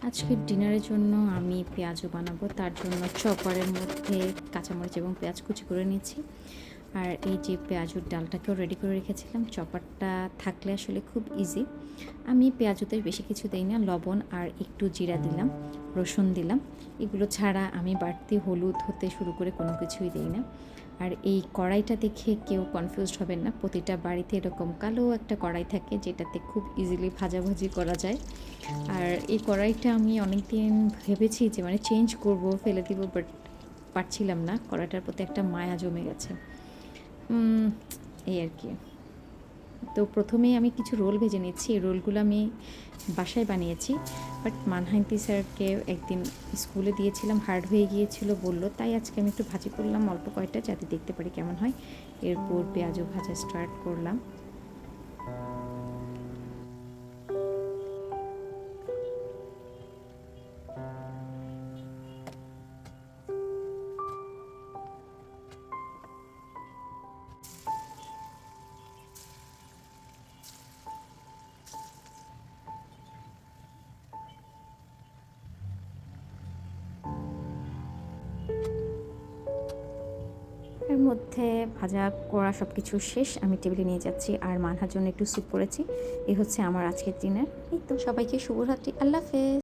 আজকের ডিনারের জন্য আমি পেঁয়াজু বানাবো। তার জন্য চপারের মধ্যে কাঁচামরিচ এবং পেঁয়াজ কুচি করে নিয়েছি। আর এই যে পেঁয়াজুর ডালটাকেও রেডি করে রেখেছিলাম। চপারটা থাকলে আসলে খুব ইজি। আমি পেঁয়াজুতে বেশি কিছু দেই না, লবণ আর একটু জিরা দিলাম, রসুন দিলাম। এগুলো ছাড়া আমি বাড়তি হলুদ হতে শুরু করে কোনো কিছুই দেই না। আর এই কড়াইটা দেখে কেউ কনফিউজড হবেন না, প্রতিটা বাড়িতে এরকম কালো একটা কড়াই থাকে যেটাতে খুব ইজিলি ভাজাভাজি করা যায়। আর এই কড়াইটা আমি অনেক দিন ভেবেছি যে মানে চেঞ্জ করব, ফেলে দিব, বাট পারছিলাম না। কড়াইটার প্রতি একটা মায়া জমে গেছে। এই আর কি। তো প্রথমেই আমি কিছু রোল ভেজে নিচ্ছি। এই রোলগুলো আমি বাসায় বানিয়েছি, বাট মানহাইতি স্যারকে একদিন স্কুলে দিয়েছিলাম, হার্ড হয়ে গিয়েছিল বললো, তাই আজকে আমি একটু ভাজি করলাম অল্প কয়টা, যাতে দেখতে পারি কেমন হয়। এরপর পেঁয়াজও ভাজা স্টার্ট করলাম। এর মধ্যে ভাজা করা সব কিছু শেষ, আমি টেবিলে নিয়ে যাচ্ছি। আর মানহার জন্য একটু স্যুপ করেছি। এই হচ্ছে আমার আজকের ডিনার। এই তো, সবাইকে শুভরাত্রি, আল্লাহ হাফেজ।